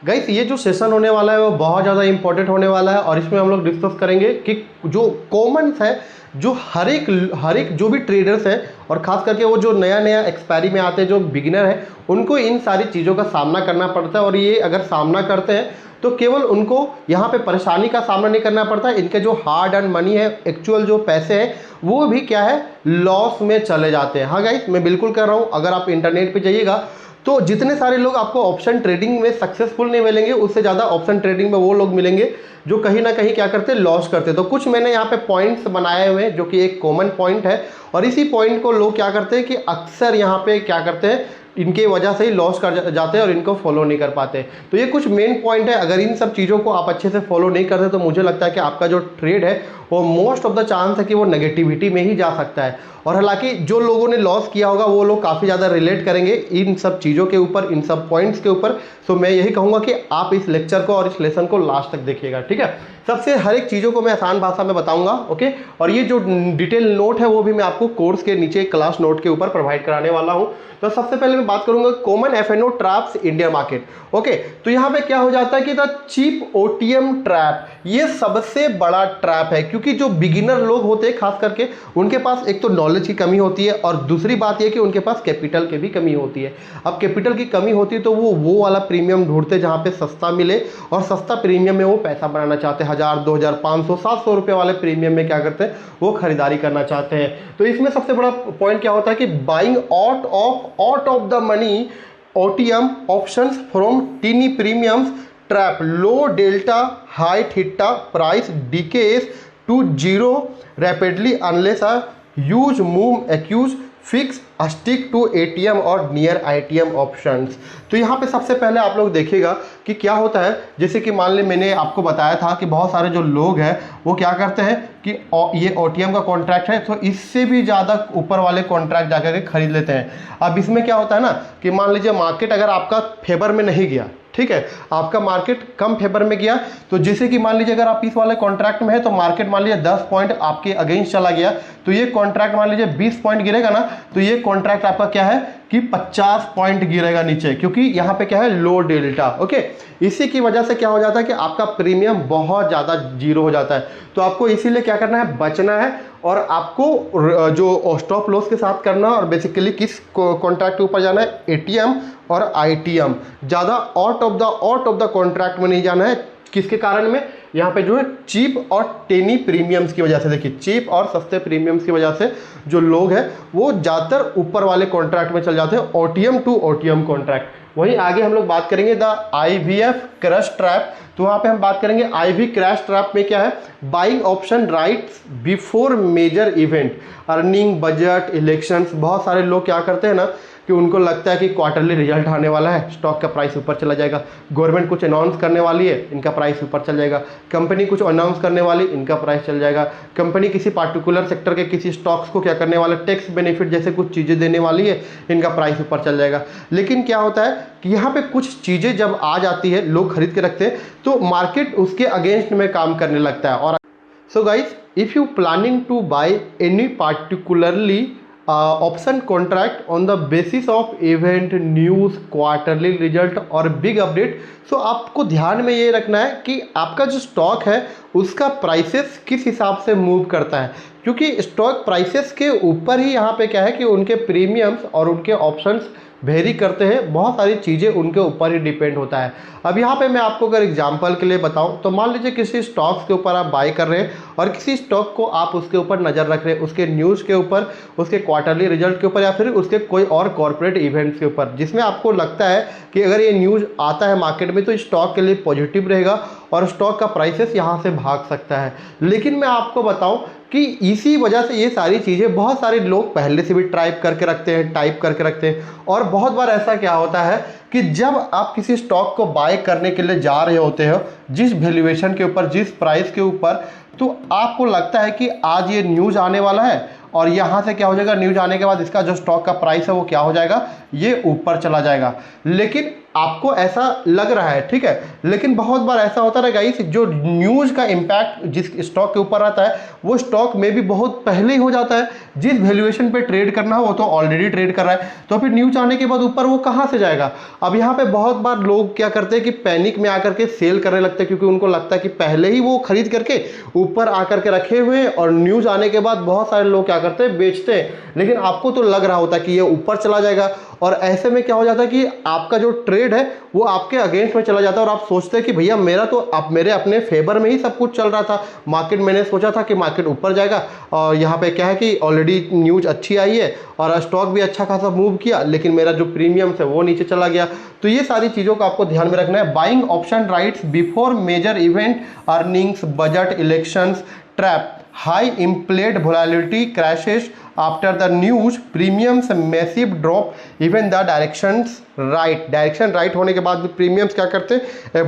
Guys ये जो session होने वाला है वो बहुत ज़्यादा इंपॉर्टेंट होने वाला है और इसमें हम लोग डिस्कस करेंगे कि जो कॉमन्स है, जो हर एक जो भी ट्रेडर्स हैं और ख़ास करके वो जो नया नया एक्सपायरी में आते हैं, जो बिगिनर है, उनको इन सारी चीज़ों का सामना करना पड़ता है। और ये अगर सामना करते हैं तो केवल उनको यहाँ पे परेशानी का सामना नहीं करना पड़ता, इनके जो हार्ड अर्न मनी है, एक्चुअल जो पैसे हैं, वो भी क्या है, लॉस में चले जाते हैं। हाँ गाइस, मैं बिल्कुल कर रहा हूँ, अगर आप इंटरनेट पे जाइएगा तो जितने सारे लोग आपको ऑप्शन ट्रेडिंग में सक्सेसफुल नहीं मिलेंगे, उससे ज़्यादा ऑप्शन ट्रेडिंग में वो लोग मिलेंगे जो कहीं ना कहीं क्या करते हैं, लॉस करते हैं। तो कुछ मैंने यहाँ पे पॉइंट्स बनाए हुए हैं जो कि एक कॉमन पॉइंट है और इसी पॉइंट को लोग क्या करते हैं कि अक्सर यहाँ पे क्या करते हैं, इनके वजह से ही लॉस कर जाते हैं और इनको फॉलो नहीं कर पाते। तो ये कुछ मेन पॉइंट है, अगर इन सब चीज़ों को आप अच्छे से फॉलो नहीं करते तो मुझे लगता है कि आपका जो ट्रेड है वो मोस्ट ऑफ द चांस है कि वो नेगेटिविटी में ही जा सकता है। और हालांकि जो लोगों ने लॉस किया होगा वो लोग काफ़ी ज़्यादा रिलेट करेंगे इन सब चीज़ों के ऊपर, इन सब पॉइंट्स के ऊपर। सो मैं यही कहूँगा कि आप इस लेक्चर को और इस लेसन को लास्ट तक देखिएगा, ठीक है। सबसे हर एक चीज़ों को मैं आसान भाषा में बताऊंगा, ओके। और ये जो डिटेल नोट है वो भी मैं आपको कोर्स के नीचे क्लास नोट के ऊपर प्रोवाइड कराने वाला हूँ। तो सबसे पहले मैं बात करूंगा common FNO traps Indian market, okay. तो यहाँ पे क्या हो जाता है कि द चीप ओटीएम ट्रैप, ये सबसे बड़ा ट्रैप है, क्योंकि जो बिगिनर लोग होते हैं खास करके उनके पास एक तो नॉलेज की कमी होती है और दूसरी बात यह कि उनके पास कैपिटल की भी कमी होती है। अब कैपिटल की कमी होती है तो वो वाला प्रीमियम ढूंढते जहाँ पे सस्ता मिले और सस्ता प्रीमियम में वो पैसा बनाना चाहते हैं। 1000, 2000, 500, 700 रुपये वाले प्रीमियम में क्या करते हैं, वो खरीदारी करना चाहते हैं। तो इसमें सबसे बड़ा पॉइंट क्या होता है कि buying out of the money OTM options from teeny premiums trap, low delta high theta price decays to zero rapidly unless a huge move accuse fix stick to ATM और नियर ITM ऑप्शंस। तो यहाँ पे सबसे पहले आप लोग देखिएगा कि क्या होता है, जैसे कि मान ली मैंने आपको बताया था कि बहुत सारे जो लोग हैं वो क्या करते हैं कि ये OTM का कॉन्ट्रैक्ट है तो इससे भी ज़्यादा ऊपर वाले कॉन्ट्रैक्ट जाकर के खरीद लेते हैं। अब इसमें क्या होता है ना कि मान लीजिए मार्केट अगर आपका फेवर में नहीं गया, ठीक है, आपका मार्केट कम फेवर में गया, तो जैसे कि मान लीजिए अगर आप इस वाले कॉन्ट्रैक्ट में है तो मार्केट मान लीजिए 10 पॉइंट आपके अगेंस्ट चला गया, तो ये कॉन्ट्रैक्ट मान लीजिए 20 पॉइंट गिरेगा ना, तो ये कॉन्ट्रैक्ट आपका क्या है कि 50 पॉइंट गिरेगा नीचे, क्योंकि यहाँ पे क्या है, लो डेल्टा, ओके। इसी की वजह से क्या हो जाता है कि आपका प्रीमियम बहुत ज़्यादा जीरो हो जाता है। तो आपको इसीलिए क्या करना है, बचना है और आपको जो स्टॉप लॉस के साथ करना है और बेसिकली किस कॉन्ट्रैक्ट के ऊपर जाना है, ATM और ITM, ज़्यादा आउट ऑफ द कॉन्ट्रैक्ट में नहीं जाना है। किसके कारण में, यहाँ पे जो है चीप और टेनी प्रीमियम्स की वजह से, देखिए चीप और सस्ते प्रीमियम्स की वजह से जो लोग हैं वो ज़्यादातर ऊपर वाले कॉन्ट्रैक्ट में चल जाते हैं, OTM टू OTM कॉन्ट्रैक्ट। वहीं आगे हम लोग बात करेंगे द IVF क्रश ट्रैप। तो वहाँ पे हम बात करेंगे IV क्रैश ट्रैप में क्या है, buying option rights before major event, earning, budget, elections. बहुत सारे लोग क्या करते हैं ना कि उनको लगता है कि क्वार्टरली रिजल्ट आने वाला है, स्टॉक का प्राइस ऊपर चला जाएगा, गवर्नमेंट कुछ अनाउंस करने वाली है, इनका प्राइस ऊपर चल जाएगा, कंपनी कुछ अनाउंस करने वाली, इनका प्राइस चल जाएगा, कंपनी किसी पार्टिकुलर सेक्टर के किसी स्टॉक्स को क्या करने वाला, टैक्स बेनिफिट जैसे कुछ चीज़ें देने वाली है, इनका प्राइस ऊपर चल जाएगा। लेकिन क्या होता है कि यहाँ पे कुछ चीज़ें जब आ जाती है, लोग खरीद के रखते हैं, तो मार्केट उसके अगेंस्ट में काम करने लगता है। और so guys, if you planning to buy any particularly option contract on the basis of event, news, quarterly result और बिग अपडेट, सो आपको ध्यान में ये रखना है कि आपका जो स्टॉक है उसका प्राइसेस किस हिसाब से मूव करता है, क्योंकि स्टॉक प्राइसेस के ऊपर ही यहाँ पे क्या है कि उनके प्रीमियम्स और उनके ऑप्शंस वेरी करते हैं, बहुत सारी चीज़ें उनके ऊपर ही डिपेंड होता है। अब यहाँ पे मैं आपको अगर एग्जांपल के लिए बताऊँ तो मान लीजिए किसी स्टॉक्स के ऊपर आप बाय कर रहे हैं और किसी स्टॉक को आप उसके ऊपर नज़र रख रहे हैं, उसके न्यूज़ के ऊपर, उसके क्वार्टरली रिजल्ट के ऊपर या फिर उसके कोई और कॉर्पोरेट इवेंट्स के ऊपर, जिसमें आपको लगता है कि अगर ये न्यूज़ आता है मार्केट में तो स्टॉक के लिए पॉजिटिव रहेगा और स्टॉक का प्राइसेस यहाँ से भाग सकता है। लेकिन मैं आपको बताऊँ कि इसी वजह से ये सारी चीज़ें बहुत सारे लोग पहले से भी टाइप करके रखते हैं और बहुत बार ऐसा क्या होता है कि जब आप किसी स्टॉक को बाय करने के लिए जा रहे होते हो, जिस वैल्यूएशन के ऊपर, जिस प्राइस के ऊपर, तो आपको लगता है कि आज ये न्यूज़ आने वाला है और यहाँ से क्या हो जाएगा, न्यूज़ आने के बाद इसका जो स्टॉक का प्राइस है वो क्या हो जाएगा, ये ऊपर चला जाएगा। लेकिन आपको ऐसा लग रहा है, ठीक है, लेकिन बहुत बार ऐसा होता है गाइस, जो न्यूज़ का इम्पैक्ट जिस स्टॉक के ऊपर आता है वो स्टॉक में भी बहुत पहले ही हो जाता है। जिस वैल्यूएशन पे ट्रेड करना हो वो तो ऑलरेडी ट्रेड कर रहा है, तो फिर न्यूज़ आने के बाद ऊपर वो कहाँ से जाएगा। अब यहाँ पे बहुत बार लोग क्या करते हैं कि पैनिक में आकर के सेल करने लगते हैं, क्योंकि उनको लगता है कि पहले ही वो खरीद करके ऊपर आकर के रखे हुए हैं और न्यूज़ आने के बाद बहुत सारे लोग क्या करते हैं, बेचते हैं। लेकिन आपको तो लग रहा होता है कि ये ऊपर चला जाएगा, और ऐसे में क्या हो जाता है कि आपका जो ट्रेड है वो आपके अगेंस्ट में चला जाता है और आप सोचते हैं कि भैया मेरा तो मेरे अपने फेवर में ही सब कुछ चल रहा था, मार्केट मैंने सोचा था कि मार्केट ऊपर जाएगा, और यहाँ पे क्या है कि ऑलरेडी न्यूज़ अच्छी आई है और स्टॉक भी अच्छा खासा मूव किया, लेकिन मेरा जो प्रीमियम है वो नीचे चला गया। तो ये सारी चीज़ों को आपको ध्यान में रखना है। Buying option rights before major event, earnings, budget, elections, trap, high implied volatility crashes after the news, premiums massive drop, even the directions right. Direction right होने के बाद भी प्रीमियम्स क्या करते हैं,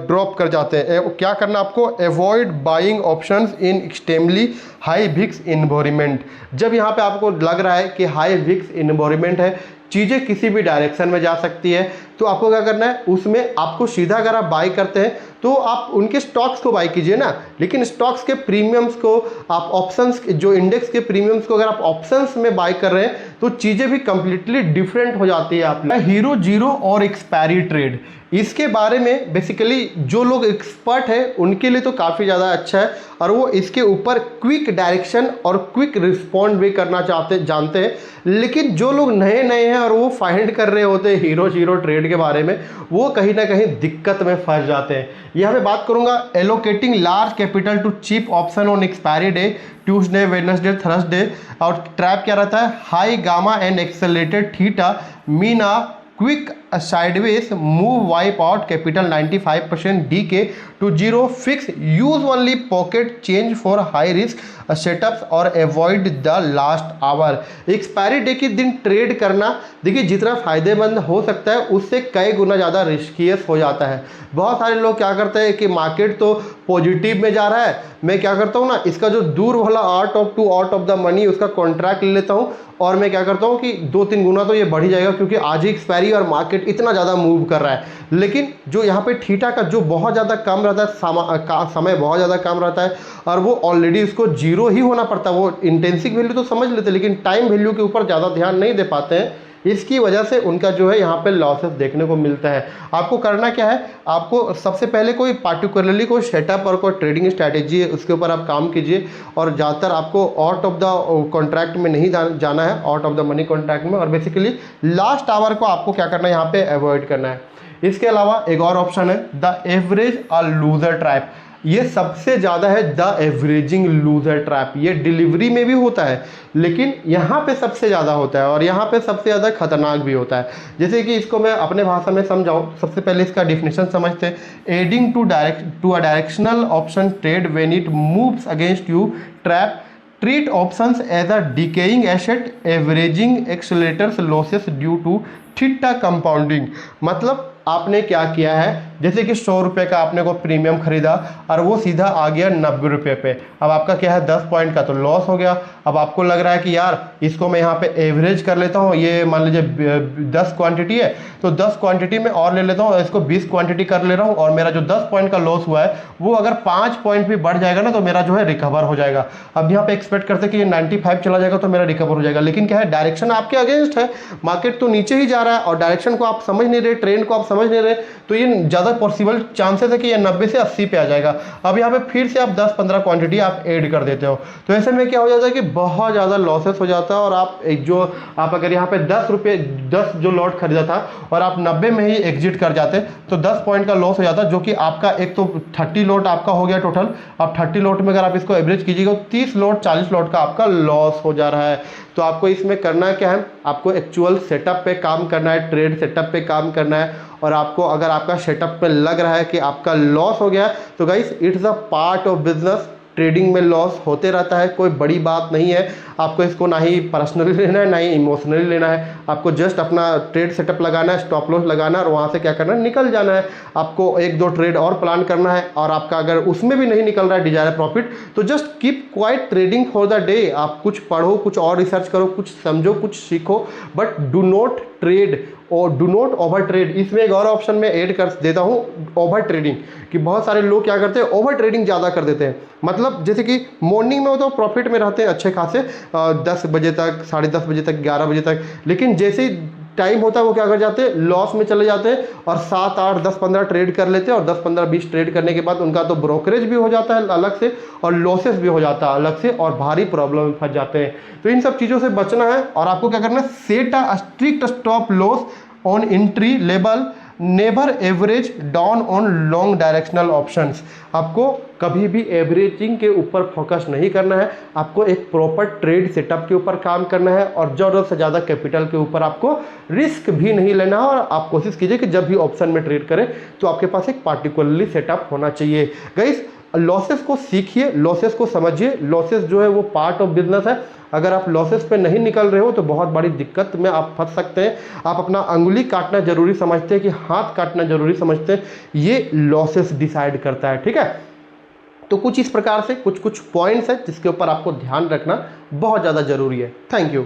ड्रॉप कर जाते हैं। क्या करना आपको, avoid buying options in extremely high VIX environment. जब यहाँ पे आपको लग रहा है कि हाई विक्स इन्वायरमेंट है, चीज़ें किसी भी डायरेक्शन में जा सकती है, तो आपको क्या करना है, उसमें आपको सीधा अगर आप बाई करते हैं तो आप उनके स्टॉक्स को बाई कीजिए ना, लेकिन स्टॉक्स के प्रीमियम्स को आप ऑप्शंस, जो इंडेक्स के प्रीमियम्स को अगर आप ऑप्शंस में बाई कर रहे हैं तो चीज़ें भी कंप्लीटली डिफरेंट हो जाती है। आप हीरो जीरो और एक्सपायरी ट्रेड, इसके बारे में बेसिकली जो लोग एक्सपर्ट है उनके लिए तो काफ़ी ज़्यादा अच्छा है, और वो इसके ऊपर क्विक डायरेक्शन और क्विक रिस्पॉन्ड भी करना जानते हैं। लेकिन जो लोग नए नए हैं और वो फाइंड कर रहे होते हैं हीरो जीरो ट्रेड के बारे में, वो कहीं ना कहीं दिक्कत में फंस जाते हैं। यहाँ पे बात करूंगा allocating large capital to cheap option on expiry day, Tuesday, Wednesday, Thursday. और ट्रैप क्या रहता है, high gamma and accelerated theta mean a quick sideways move, wipe out capital 95% decay to zero, fix, use only pocket change for high risk setups और avoid the last hour। Expiry day के दिन trade करना देखिए जितना फायदेमंद हो सकता है उससे कई गुना ज़्यादा रिस्कियस हो जाता है। बहुत सारे लोग क्या करते हैं कि मार्केट तो पॉजिटिव में जा रहा है, मैं क्या करता हूँ ना, इसका जो दूर वाला आउट ऑफ द मनी उसका कॉन्ट्रैक्ट ले लेता हूँ, और मैं क्या करता हूँ कि 2-3 गुना तो ये बढ़ ही जाएगा, क्योंकि आज ही एक्सपायरी और मार्केट इतना ज़्यादा मूव कर रहा है। लेकिन जो यहाँ पे थीटा का जो बहुत ज़्यादा कम रहता है, समय बहुत ज़्यादा कम रहता है, और वो ऑलरेडी इसको जीरो ही होना पड़ता है। वो इंटेंसिव वैल्यू तो समझ लेते हैं, लेकिन टाइम वैल्यू के ऊपर ज़्यादा ध्यान नहीं दे पाते हैं, इसकी वजह से उनका जो है यहाँ पे लॉसेस देखने को मिलता है। आपको करना क्या है, आपको सबसे पहले कोई पार्टिकुलरली कोई सेटअप और कोई ट्रेडिंग स्ट्रैटेजी है उसके ऊपर आप काम कीजिए, और ज़्यादातर आपको आउट ऑफ द कॉन्ट्रैक्ट में नहीं जाना है, out of the money contract में, और बेसिकली लास्ट आवर को आपको क्या करना है, यहाँ पे अवॉइड करना है। इसके अलावा एक और ऑप्शन है द एवरेज और लूजर ट्रैप। ये सबसे ज़्यादा है द एवरेजिंग लूजर ट्रैप। ये डिलीवरी में भी होता है, लेकिन यहाँ पे सबसे ज़्यादा होता है और यहाँ पे सबसे ज़्यादा खतरनाक भी होता है। जैसे कि इसको मैं अपने भाषा में समझाऊँ, सबसे पहले इसका डिफिनेशन समझते हैं। Adding to a directional option trade when it moves against you, trap, treat options as a decaying asset, averaging accelerators losses due to theta compounding. मतलब आपने क्या किया है, जैसे कि 100 रुपये का आपने को प्रीमियम खरीदा और वो सीधा आ गया 90 रुपये पे, अब आपका क्या है 10 पॉइंट का तो लॉस हो गया। अब आपको लग रहा है कि यार इसको मैं यहाँ पे एवरेज कर लेता हूँ, ये मान लीजिए 10 क्वांटिटी है तो 10 क्वांटिटी में और ले लेता हूँ, इसको 20 क्वांटिटी कर ले रहा हूँ, और मेरा जो 10 पॉइंट का लॉस हुआ है वो अगर 5 पॉइंट भी बढ़ जाएगा ना तो मेरा जो है रिकवर हो जाएगा। अब यहाँ पे एक्सपेक्ट करते कि ये 95 चला जाएगा तो मेरा रिकवर हो जाएगा, लेकिन क्या है डायरेक्शन आपके अगेंस्ट है, मार्केट तो नीचे ही जा रहा है और डायरेक्शन को आप समझ नहीं रहे, ट्रेंड को आप समझ नहीं रहे, तो ये ज़्यादा पॉसिबल चांसेस है कि ये 90 से 80 पे आ जाएगा। अब यहाँ पे फिर से आप 10-15 क्वांटिटी आप ऐड कर देते हो, तो ऐसे में क्या हो जाता है कि बहुत ज़्यादा लॉसेस हो जाता है। और आप अगर यहाँ पे 10 जो लॉट खरीदा था और आप 90 में ही एग्जिट कर जाते तो 10 पॉइंट का लॉस हो जाता, जो कि आपका एक तो 30 लॉट आपका हो गया टोटल। अब 30 लॉट में अगर आप इसको एवरेज कीजिएगा तो 30 लॉट 40 लॉट का आपका लॉस हो जा रहा है। तो आपको इसमें करना क्या है, आपको एक्चुअल सेटअप पे काम करना है, ट्रेड सेटअप पे काम करना है। और आपको अगर आपका सेटअप पे लग रहा है कि आपका लॉस हो गया तो guys it's a part of business, trading में लॉस होते रहता है, कोई बड़ी बात नहीं है। आपको इसको ना ही पर्सनली लेना है ना ही इमोशनली लेना है। आपको जस्ट अपना ट्रेड सेटअप लगाना है, स्टॉप लॉस लगाना है और वहाँ से क्या करना है, निकल जाना है। आपको एक दो ट्रेड और प्लान करना है और आपका अगर उसमें भी नहीं निकल रहा है डिजायर प्रॉफिट, तो just keep quiet trading for the day. आप कुछ पढ़ो, कुछ और रिसर्च करो, कुछ समझो, कुछ सीखो, बट डू नॉट ट्रेड और डू नॉट ओवर ट्रेड। इसमें एक और ऑप्शन में ऐड कर देता हूँ, ओवर ट्रेडिंग, कि बहुत सारे लोग क्या करते हैं, ओवर ट्रेडिंग ज़्यादा कर देते हैं। मतलब जैसे कि मॉर्निंग में वो तो प्रॉफिट में रहते हैं अच्छे खासे, 10 बजे तक, 10:30 बजे तक, 11 बजे तक, लेकिन जैसे ही टाइम होता है वो क्या कर जाते हैं, लॉस में चले जाते हैं और 7, 8, 10, 15 ट्रेड कर लेते हैं और 10, 15, 20 ट्रेड करने के बाद उनका तो ब्रोकरेज भी हो जाता है अलग से और लॉसेस भी हो जाता है अलग से और भारी प्रॉब्लम में फंस जाते हैं। तो इन सब चीज़ों से बचना है और आपको क्या करना है, set a strict stop loss on entry level, never average down on long directional options. आपको कभी भी एवरेजिंग के ऊपर फोकस नहीं करना है, आपको एक प्रॉपर ट्रेड सेटअप के ऊपर काम करना है और ज़रूरत से ज़्यादा कैपिटल के ऊपर आपको रिस्क भी नहीं लेना है। और आप कोशिश कीजिए कि जब भी ऑप्शन में ट्रेड करें तो आपके पास एक पार्टिकुलरली सेटअप होना चाहिए। गाइस, लॉसेस को सीखिए, लॉसेस को समझिए। लॉसेस जो है वो पार्ट ऑफ बिजनेस है। अगर आप लॉसेस पे नहीं निकल रहे हो तो बहुत बड़ी दिक्कत में आप फंस सकते हैं। आप अपना अंगुली काटना जरूरी समझते हैं कि हाथ काटना जरूरी समझते हैं, ये लॉसेस डिसाइड करता है। ठीक है, तो कुछ इस प्रकार से कुछ पॉइंट्स हैं जिसके ऊपर आपको ध्यान रखना बहुत ज़्यादा जरूरी है। Thank you.